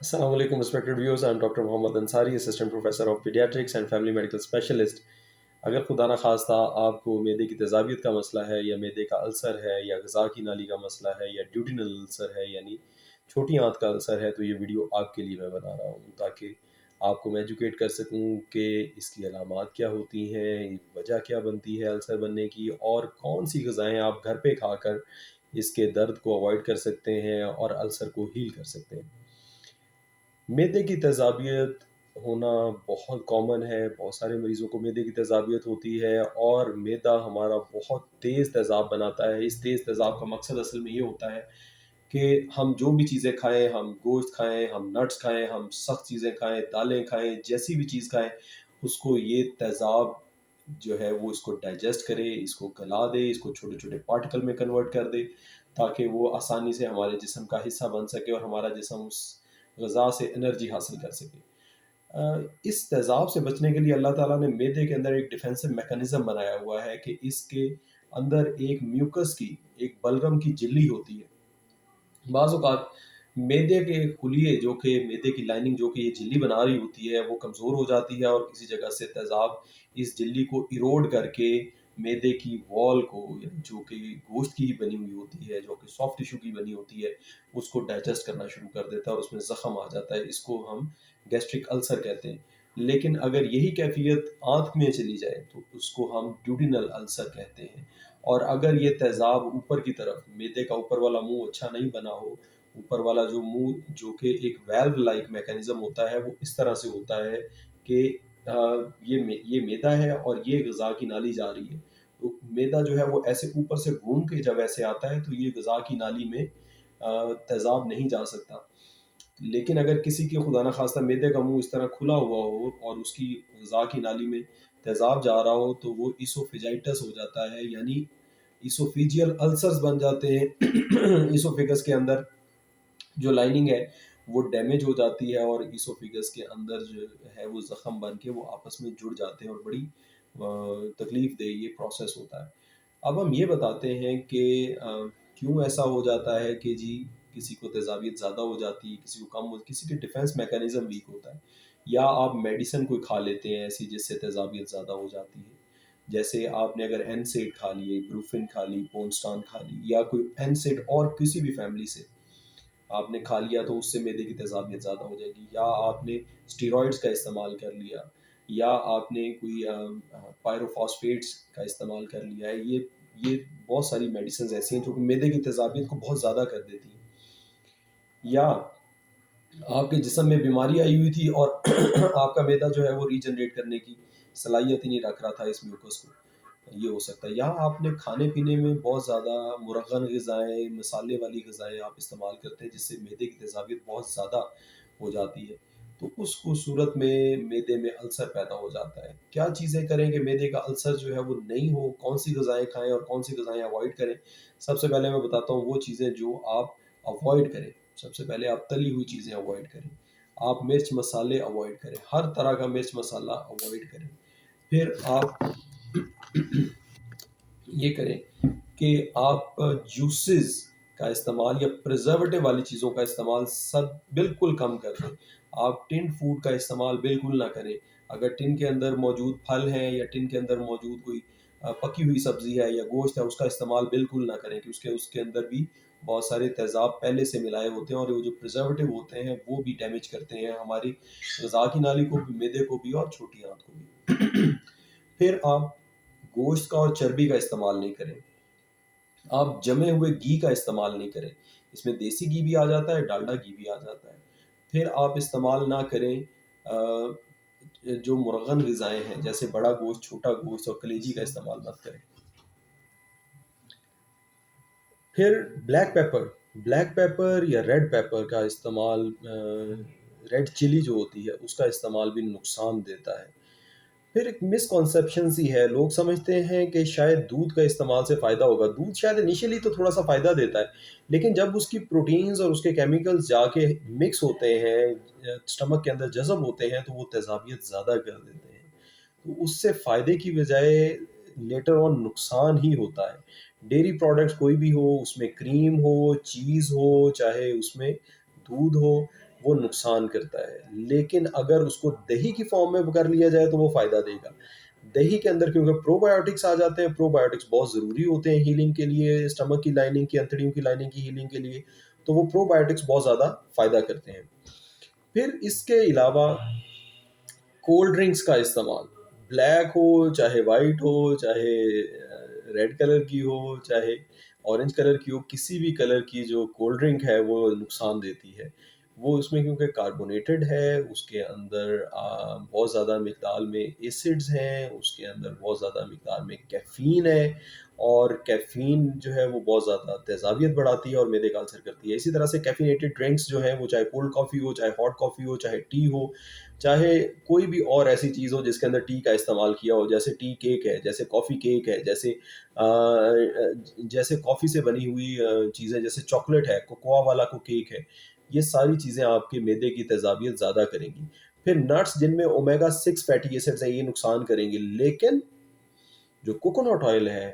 Assalamu alaikum, respected viewers. I'm Dr. Mohammad Ansari, Assistant Professor of Pediatrics and Family Medical Specialist. اگر خدا نہ خواستہ آپ کو معدے کی تیزابیت کا مسئلہ ہے یا معدے کا السر ہے یا غذا کی نالی کا مسئلہ ہے یا ڈیوٹینل السر ہے یعنی چھوٹی آنت کا السر ہے، تو یہ ویڈیو آپ کے لیے میں بنا رہا ہوں تاکہ آپ کو میں ایجوکیٹ کر سکوں کہ اس کی علامات کیا ہوتی ہیں، وجہ کیا بنتی ہے السر بننے کی، اور کون سی غذائیں آپ گھر پہ کھا کر اس کے درد کو اوائڈ کر سکتے ہیں اور السر کو ہیل کر سکتے ہیں۔ معدے کی تیزابیت ہونا بہت کامن ہے، بہت سارے مریضوں کو معدے کی تیزابیت ہوتی ہے، اور معدہ ہمارا بہت تیز تیزاب بناتا ہے۔ اس تیز تیزاب کا مقصد اصل میں یہ ہوتا ہے کہ ہم جو بھی چیزیں کھائیں، ہم گوشت کھائیں، ہم نٹس کھائیں، ہم سخت چیزیں کھائیں، دالیں کھائیں، جیسی بھی چیز کھائیں، اس کو یہ تیزاب جو ہے وہ اس کو ڈائجسٹ کرے، اس کو گلا دے، اس کو چھوٹے چھوٹے پارٹیکل میں کنورٹ کر دے تاکہ وہ آسانی سے ہمارے جسم کا حصہ بن سکے اور ہمارا جسم اس غذا سے انرجی حاصل کر سکے۔ اس تیزاب سے بچنے کے لیے اللہ تعالیٰ نے معدے کے اندر ایک ڈیفینسو میکانزم بنایا ہوا ہے کہ اس کے اندر ایک میوکس کی، ایک بلغم کی جھلی ہوتی ہے۔ بعض اوقات معدے کے خلیے جو کہ معدے کی لائننگ جو کہ یہ جھلی بنا رہی ہوتی ہے وہ کمزور ہو جاتی ہے، اور کسی جگہ سے تیزاب اس جھلی کو ایروڈ کر کے معدے کی وال کو، جو کہ گوشت کی ہی بنی ہوئی ہوتی ہے، جو کہ سافٹ ٹیشو کی بنی ہوتی ہے، اس کو ڈائجسٹ کرنا شروع کر دیتا ہے اور اس میں زخم آ جاتا ہے۔ اس کو ہم گیسٹرک السر کہتے ہیں۔ لیکن اگر یہی کیفیت آنت میں چلی جائے تو اس کو ہم ڈیوڈینل السر کہتے ہیں۔ اور اگر یہ تیزاب اوپر کی طرف، معدے کا اوپر والا منہ اچھا نہیں بنا ہو، اوپر والا جو منہ جو کہ ایک ویلو لائک میکانزم ہوتا ہے وہ اس طرح سے ہوتا ہے کہ یہ معدہ ہے اور یہ غذا کی نالی جا رہی ہے، تو معدہ جو ہے وہ ایسے اوپر سے گھوم کے جب ایسے آتا ہے تو یہ غذا کی نالی میں تیزاب نہیں جا سکتا۔ لیکن اگر کسی کی خدا نخواستہ معدے کا منہ اس طرح کھلا ہوا ہو اور اس کی غذا کی نالی میں تیزاب جا رہا ہو تو وہ ایسوفیجائٹس ہو جاتا ہے، یعنی ایسوفیجیل السرز بن جاتے ہیں۔ ایسوفیگس کے اندر جو لائننگ ہے وہ ڈیمیج ہو جاتی ہے، اور ایسوفیگس کے اندر جو ہے وہ زخم بن کے وہ آپس میں جڑ جاتے ہیں اور بڑی تکلیف دہ یہ پروسیس ہوتا ہے۔ اب ہم یہ بتاتے ہیں کہ کیوں ایسا ہو جاتا ہے کہ جی کسی کو تیزابیت زیادہ ہو جاتی ہے، کسی کو کم ہو، کسی کے ڈیفینس میکانزم ویک ہوتا ہے، یا آپ میڈیسن کوئی کھا لیتے ہیں ایسی جس سے تیزابیت زیادہ ہو جاتی ہے۔ جیسے آپ نے اگر اینسیڈ کھا لیے، بروفن کھا لی، پونسٹان کھا لی، یا کوئی اینسیڈ اور کسی بھی فیملی سے آپ نے کھا لیا تو اس سے معدے کی تیزابیت زیادہ ہو جائے گی، یا آپ نے اسٹیرائڈس کا استعمال کر لیا، یا آپ نے کوئی پائروفاسفیٹس کا استعمال کر لیا ہے۔ یہ بہت ساری میڈیسنز ایسی ہیں جو کہ معدے کی تیزابیت کو بہت زیادہ کر دیتی ہیں۔ یا آپ کے جسم میں بیماری آئی ہوئی تھی اور آپ کا معدہ جو ہے وہ ریجنریٹ کرنے کی صلاحیت ہی نہیں رکھ رہا تھا اس میوکس کو، یہ ہو سکتا ہے۔ یا آپ نے کھانے پینے میں بہت زیادہ مرغن غذائیں، مسالے والی غذائیں آپ استعمال کرتے ہیں جس سے معدے کی تیزابیت بہت زیادہ ہو جاتی ہے، تو اس کو صورت میں معدے میں السر پیدا ہو جاتا ہے۔ کیا چیزیں کریں کہ معدے کا السر جو ہے وہ نہیں ہو، کون سی غذائیں کھائیں اور کون سی غذائیں اوائڈ کریں؟ سب سے پہلے میں بتاتا ہوں وہ چیزیں جو آپ اوائڈ کریں۔ سب سے پہلے آپ تلی ہوئی چیزیں اوائڈ کریں، آپ مرچ مسالے اوائڈ کریں، ہر طرح کا مرچ مسالہ اوائڈ کریں۔ پھر آپ یہ کریں کہ آپ جوسز کا استعمال یا پریزرویٹو والی چیزوں کا استعمال سب بالکل کم کر دیں۔ آپ ٹن فوڈ کا استعمال بالکل نہ کریں۔ اگر ٹن کے اندر موجود پھل ہیں یا ٹن کے اندر موجود کوئی پکی ہوئی سبزی ہے یا گوشت ہے، اس کا استعمال بالکل نہ کریں، کہ اس کے اندر بھی بہت سارے تیزاب پہلے سے ملائے ہوتے ہیں، اور وہ جو پریزرویٹو ہوتے ہیں وہ بھی ڈیمیج کرتے ہیں ہماری غذا کی نالی کو بھی، معدے کو بھی، اور چھوٹی آنت کو بھی۔ پھر آپ گوشت کا اور چربی کا استعمال نہیں کریں۔ آپ جمے ہوئے گھی کا استعمال نہیں کریں، اس میں دیسی گھی بھی آ جاتا ہے، ڈالڈا گھی بھی آ جاتا ہے۔ پھر آپ استعمال نہ کریں جو مرغن غذائیں ہیں، جیسے بڑا گوشت، چھوٹا گوشت اور کلیجی کا استعمال مت کریں۔ پھر بلیک پیپر یا ریڈ پیپر کا استعمال، ریڈ چلی جو ہوتی ہے اس کا استعمال بھی نقصان دیتا ہے۔ پھر ایک مسکنسیپشن سی ہے، لوگ سمجھتے ہیں کہ شاید دودھ کا استعمال سے فائدہ ہوگا۔ دودھ شاید انیشلی تو تھوڑا سا فائدہ دیتا ہے، لیکن جب اس کی پروٹینز اور اس کے کیمیکلز جا کے مکس ہوتے ہیں، اسٹمک کے اندر جذب ہوتے ہیں، تو وہ تیزابیت زیادہ کر دیتے ہیں۔ تو اس سے فائدے کی بجائے لیٹر آن نقصان ہی ہوتا ہے۔ ڈیری پروڈکٹس کوئی بھی ہو، اس میں کریم ہو، چیز ہو، چاہے اس میں دودھ ہو، وہ نقصان کرتا ہے. لیکن اگر اس کو دہی کی فارم میں کر لیا جائے تو وہ فائدہ دے گا. دہی کے اندر کیونکہ پرو بایوٹکس آ جاتے ہیں، پرو بایوٹکس بہت ضروری ہوتے ہیں ہیلنگ کے لیے، اسٹمک کی لائننگ کی، انتڑیوں کی لائننگ کی ہیلنگ کے لیے، تو وہ پرو بایوٹکس بہت زیادہ فائدہ کرتے ہیں. پھر اس کے علاوہ کولڈ ڈرنکس کا استعمال، بلیک ہو چاہے وائٹ ہو، چاہے ریڈ کلر کی ہو چاہے اورنج کلر کی ہو، کسی بھی کلر کی جو کولڈ ڈرنک ہے وہ نقصان دیتی ہے. وہ اس میں کیونکہ کاربونیٹڈ ہے، اس کے اندر بہت زیادہ مقدار میں ایسڈز ہیں، اس کے اندر بہت زیادہ مقدار میں کیفین ہے، اور کیفین جو ہے وہ بہت زیادہ تیزابیت بڑھاتی ہے اور معدے کا السر کرتی ہے. اسی طرح سے کیفینیٹڈ ڈرنکس جو ہیں وہ چاہے کولڈ کافی ہو، چاہے ہاٹ کافی ہو، چاہے ٹی ہو، چاہے کوئی بھی اور ایسی چیز ہو جس کے اندر ٹی کا استعمال کیا ہو، جیسے ٹی کیک ہے، جیسے کافی کیک ہے، جیسے کافی سے بنی ہوئی چیزیں، جیسے چاکلیٹ ہے، کوکوا والا کو کیک ہے، یہ ساری چیزیں آپ کے معدے کی تیزابیت زیادہ کریں گی. پھر نٹس جن میں اومیگا 6 فیٹی ایسڈز ہیں، یہ نقصان کریں گے، لیکن جو کوکونٹ آئل ہے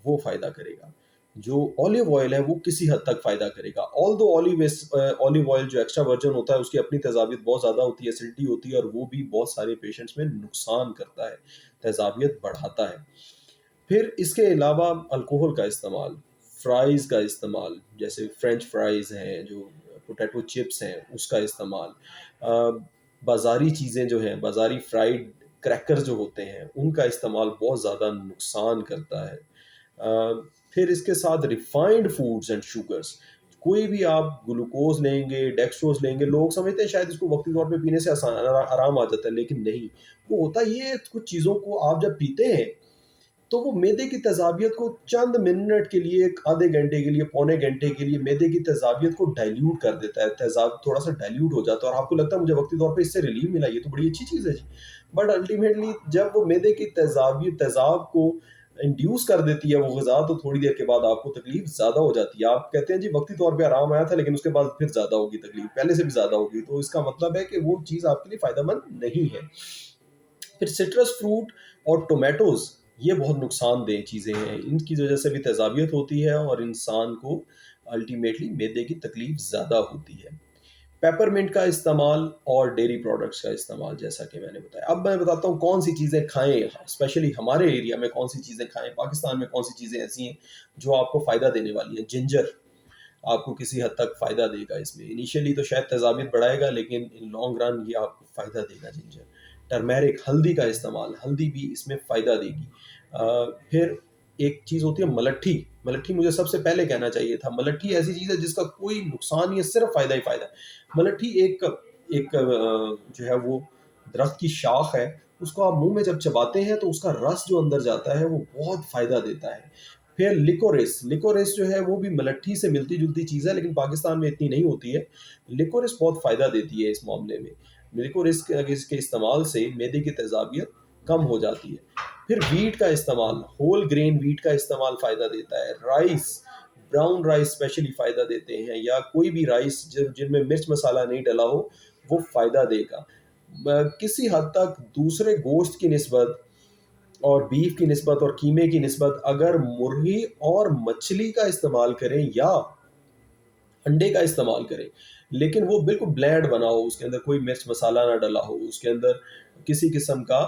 وہ فائدہ کرے گا. جو اولیو آئل ہے وہ کسی حد تک فائدہ کرے گا. آل دو اولیو آئل جو ایکسٹرا ورجن ہوتا ہے اس کی اپنی تیزابیت بہت زیادہ ہوتی ہے، ایسیڈیٹی ہوتی ہے، اور وہ بھی بہت سارے پیشنٹس میں نقصان کرتا ہے، تیزابیت بڑھاتا ہے. پھر اس کے علاوہ الکوہل کا استعمال، فرائز کا استعمال، جیسے فرینچ فرائز ہیں، جو پوٹیٹو چپس ہیں، اس کا استعمال، بازاری چیزیں جو ہیں، بازاری فرائیڈ کریکر جو ہوتے ہیں، ان کا استعمال بہت زیادہ نقصان کرتا ہے. پھر اس کے ساتھ ریفائنڈ فوڈز اینڈ شوگرز، کوئی بھی آپ گلوکوز لیں گے، ڈیکسٹروز لیں گے، لوگ سمجھتے ہیں شاید اس کو وقتی طور پہ پینے سے آرام آ جاتا ہے، لیکن نہیں. وہ ہوتا یہ ہے، کچھ چیزوں کو آپ جب پیتے ہیں تو وہ معدے کی تیزابیت کو چند منٹ کے لیے، ایک آدھے گھنٹے کے لیے، پونے گھنٹے کے لیے معدے کی تیزابیت کو ڈائلیوٹ کر دیتا ہے. تیزاب تھوڑا سا ڈائلیوٹ ہو جاتا ہے اور آپ کو لگتا ہے مجھے وقتی طور پہ اس سے ریلیف ملا، یہ تو بڑی اچھی چیز ہے جی. بٹ الٹیمیٹلی جب وہ معدے کی تیزاب کو انڈیوس کر دیتی ہے وہ غذا، تو تھوڑی دیر کے بعد آپ کو تکلیف زیادہ ہو جاتی ہے. آپ کہتے ہیں جی وقتی طور پہ آرام آیا تھا، لیکن اس کے بعد پھر زیادہ ہوگی تکلیف، پہلے سے بھی زیادہ ہوگی. تو اس کا مطلب ہے کہ وہ چیز آپ کے لیے فائدہ مند نہیں ہے. پھر سٹرس فروٹ اور ٹومیٹوز، یہ بہت نقصان دہ چیزیں ہیں، ان کی وجہ سے بھی تیزابیت ہوتی ہے اور انسان کو الٹیمیٹلی معدے کی تکلیف زیادہ ہوتی ہے. پیپرمنٹ کا استعمال اور ڈیری پروڈکٹس کا استعمال، جیسا کہ میں نے بتایا. اب میں بتاتا ہوں کون سی چیزیں کھائیں، اسپیشلی ہمارے ایریا میں کون سی چیزیں کھائیں، پاکستان میں کون سی چیزیں ایسی ہیں جو آپ کو فائدہ دینے والی ہیں. جنجر آپ کو کسی حد تک فائدہ دے گا. اس میں انیشیلی تو شاید تیزابیت بڑھائے گا، لیکن ان لانگ رن یہ آپ کو فائدہ دے گا جنجر. ٹرمیرک، ہلدی کا استعمال، ہلدی بھی اس میں فائدہ دے گی. پھر ایک چیز ہوتی ہے ملٹھی. ملٹھی مجھے سب سے پہلے کہنا چاہیے تھا. ملٹھی ایسی چیز ہے جس کا کوئی نقصان نہیں ہے، صرف فائدہ ہی فائدہ. ملٹھی ایک جو ہے وہ درخت کی شاخ ہے، اس کو آپ منہ میں جب چباتے ہیں تو اس کا رس جو اندر جاتا ہے وہ بہت فائدہ دیتا ہے. پھر لیکورس جو ہے وہ بھی ملٹھی سے ملتی جلتی چیز ہے، لیکن پاکستان میں اتنی نہیں ہوتی ہے. لیکورس بہت فائدہ دیتی ہے اس معاملے میں. لیکورس کے استعمال سے معدے کی تیزابیت کم ہو جاتی ہے. پھر ویٹ کا استعمال، ہول گرین ویٹ کا استعمال فائدہ دیتا ہے. رائس، براؤن رائس اسپیشلی فائدہ دیتے ہیں، یا کوئی بھی رائس جن میں مرچ مسالہ نہیں ڈلا ہو وہ فائدہ دے گا. کسی حد تک دوسرے گوشت کی نسبت اور بیف کی نسبت اور قیمے کی نسبت اگر مرغی اور مچھلی کا استعمال کریں یا انڈے کا استعمال کریں، لیکن وہ بالکل بلینڈ بنا ہو، اس کے اندر کوئی مرچ مسالہ نہ ڈلا ہو، اس کے اندر کسی قسم کا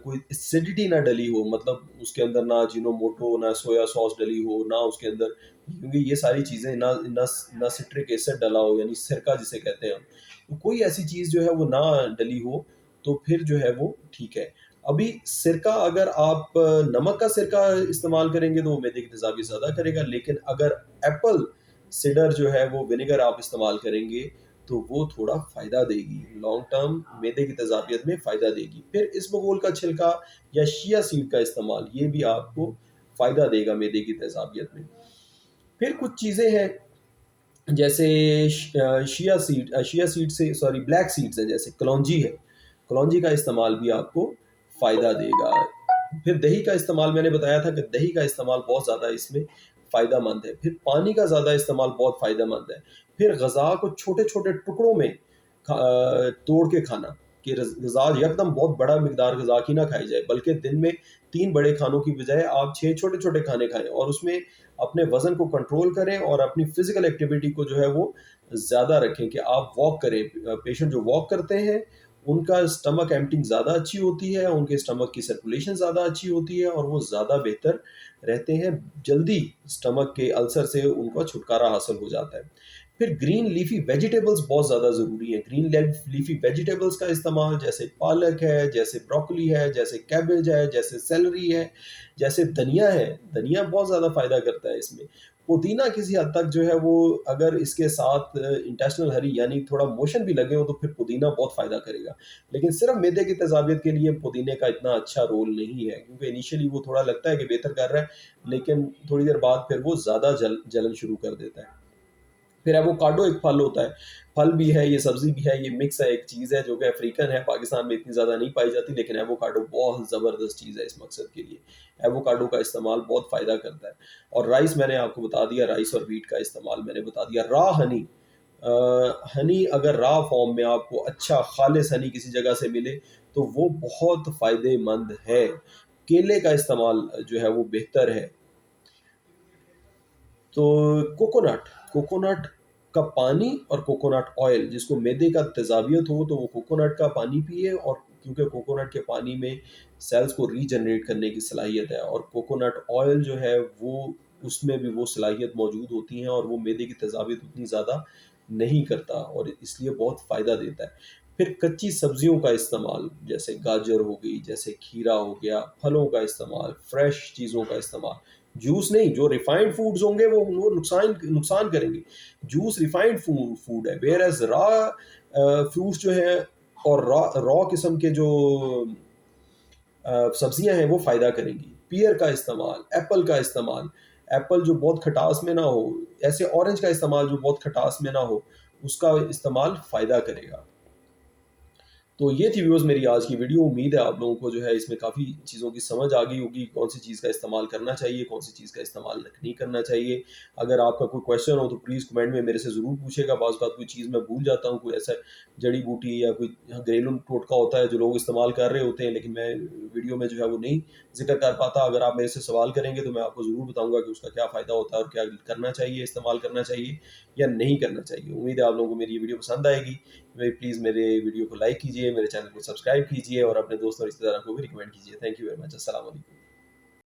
کوئی ایسیڈیٹی نہ ڈلی ہو، مطلب اس کے اندر نہ جینو موٹو، نہ سویا ساس ڈلی ہو، نہ اس کے اندر، کیونکہ یہ ساری چیزیں نہ سٹرک ایسڈ ڈلا ہو، یعنی سرکہ جسے کہتے ہیں ہم، تو کوئی ایسی چیز جو ہے وہ نہ ڈلی ہو تو پھر جو ہے وہ ٹھیک ہے. ابھی سرکہ، اگر آپ نمک کا سرکہ استعمال کریں گے تو وہ معدے کی تیزابیت زیادہ کرے گا، لیکن اگر ایپل سیڈر جو ہے وہ ونیگر آپ استعمال کریں گے تو وہ تھوڑا فائدہ دے گی، لانگ ٹرم معدے کی تیزابیت میں فائدہ دے گی. پھر اسبگول کا چھلکا یا شیا سیڈ کا استعمال، یہ بھی آپ کو فائدہ دے گا معدے کی تیزابیت میں. پھر کچھ چیزیں ہیں جیسے بلیک سیڈز ہیں، جیسے کلونجی ہے، کلونجی کا استعمال بھی آپ کو فائدہ دے گا. پھر دہی کا استعمال، میں نے بتایا تھا کہ دہی کا استعمال بہت زیادہ اس میں فائدہ مند ہے. پھر پانی کا زیادہ استعمال بہت فائدہ مند ہے. پھر غذا کو چھوٹے چھوٹے ٹکڑوں میں توڑ کے کھانا، کہ غذا یکدم بہت بڑا مقدار غذا کی نہ کھائی جائے، بلکہ دن میں 3 بڑے کھانوں کی بجائے آپ 6 چھوٹے چھوٹے کھانے کھائیں، اور اس میں اپنے وزن کو کنٹرول کریں اور اپنی فزیکل ایکٹیویٹی کو جو ہے وہ زیادہ رکھیں، کہ آپ واک کریں. پیشنٹ جو واک کرتے ہیں ان کا اسٹمک ایمپٹنگ زیادہ اچھی ہوتی ہے، ان کے اسٹمک کی سرکولیشن زیادہ اچھی ہوتی ہے، اور وہ زیادہ بہتر رہتے ہیں، جلدی اسٹمک کے السر سے ان کا چھٹکارا حاصل ہو جاتا ہے. پھر گرین لیفی ویجیٹیبلز بہت زیادہ ضروری ہیں. گرین لیفی ویجیٹیبلز کا استعمال جیسے پالک ہے، جیسے بروکلی ہے، جیسے کیبج ہے، جیسے سیلری ہے، جیسے دھنیا ہے. دھنیا بہت زیادہ فائدہ کرتا ہے اس میں. پودینہ کسی حد تک جو ہے وہ اگر اس کے ساتھ انٹیسٹنل ہری یعنی تھوڑا موشن بھی لگے ہو تو پھر پودینہ بہت فائدہ کرے گا. لیکن صرف معدے کی تیزابیت کے لیے پودینے کا اتنا اچھا رول نہیں ہے، کیونکہ انیشلی وہ تھوڑا لگتا ہے کہ بہتر کر رہا ہے، لیکن تھوڑی دیر بعد پھر وہ زیادہ جلن شروع کر دیتا ہے. پھر ایووکاڈو ایک پھل ہوتا ہے، پھل بھی ہے، یہ سبزی بھی ہے، یہ مکس ہے، ایک چیز ہے جو کہ افریقن ہے، پاکستان میں اتنی زیادہ نہیں پائی جاتی، لیکن ایووکاڈو بہت زبردست چیز ہے اس مقصد کے لیے. ایووکاڈو کا استعمال بہت فائدہ کرتا ہے. اور رائس میں نے آپ کو بتا دیا، رائس اور ویٹ کا استعمال میں نے بتا دیا. را ہنی، ہنی اگر را فارم میں آپ کو اچھا خالص ہنی کسی جگہ سے ملے تو وہ بہت فائدے مند ہے. کیلے کا استعمال جو ہے وہ بہتر ہے. تو کوکونٹ کا پانی اور کوکونٹ آئل، جس کو معدے کا تیزابیت ہو تو وہ کوکونٹ کا پانی پیے، اور کیونکہ کوکونٹ کے پانی میں سیلز کو ری جنریٹ کرنے کی صلاحیت ہے، اور کوکونٹ آئل جو ہے وہ اس میں بھی وہ صلاحیت موجود ہوتی ہیں، اور وہ معدے کی تیزابیت اتنی زیادہ نہیں کرتا، اور اس لیے بہت فائدہ دیتا ہے. پھر کچی سبزیوں کا استعمال جیسے گاجر ہو گئی، جیسے کھیرا ہو گیا، پھلوں کا استعمال، فریش چیزوں کا استعمال. جوس نہیں، جو ریفائنڈ فوڈز ہوں گے وہ نقصان کریں گے. جوس ریفائنڈ فوڈ ہے، ویئر ایز را فروٹس جو ہیں اور را قسم کے جو سبزیاں ہیں وہ فائدہ کریں گی. پیئر کا استعمال، ایپل کا استعمال، ایپل جو بہت کھٹاس میں نہ ہو، ایسے اورنج کا استعمال جو بہت کھٹاس میں نہ ہو، اس کا استعمال فائدہ کرے گا. تو یہ تھی ویوز میری آج کی ویڈیو. امید ہے آپ لوگوں کو جو ہے اس میں کافی چیزوں کی سمجھ آ گئی ہوگی، کون سی چیز کا استعمال کرنا چاہیے، کون سی چیز کا استعمال نہیں کرنا چاہیے. اگر آپ کا کوئی کویشچن ہو تو پلیز کمنٹ میں میرے سے ضرور پوچھے گا. بعض اوقات کوئی چیز میں بھول جاتا ہوں، کوئی ایسا جڑی بوٹی یا کوئی گھریلو ٹوٹکا ہوتا ہے جو لوگ استعمال کر رہے ہوتے ہیں، لیکن میں ویڈیو میں جو ہے وہ نہیں ذکر کر پاتا. اگر آپ میرے سے سوال کریں گے تو میں آپ کو ضرور بتاؤں گا کہ اس کا کیا فائدہ ہوتا ہے اور کیا کرنا چاہیے، استعمال کرنا چاہیے یا نہیں کرنا چاہیے. امید ہے آپ لوگوں کو میری یہ ویڈیو پسند آئے گی. پلیز میرے ویڈیو کو لائک کیجیے، میرے چینل کو سبسکرائب کیجیے، اور اپنے دوستوں اور رشتہ داروں کو بھی ریکمینڈ کیجیے. Thank you very much. السلام علیکم.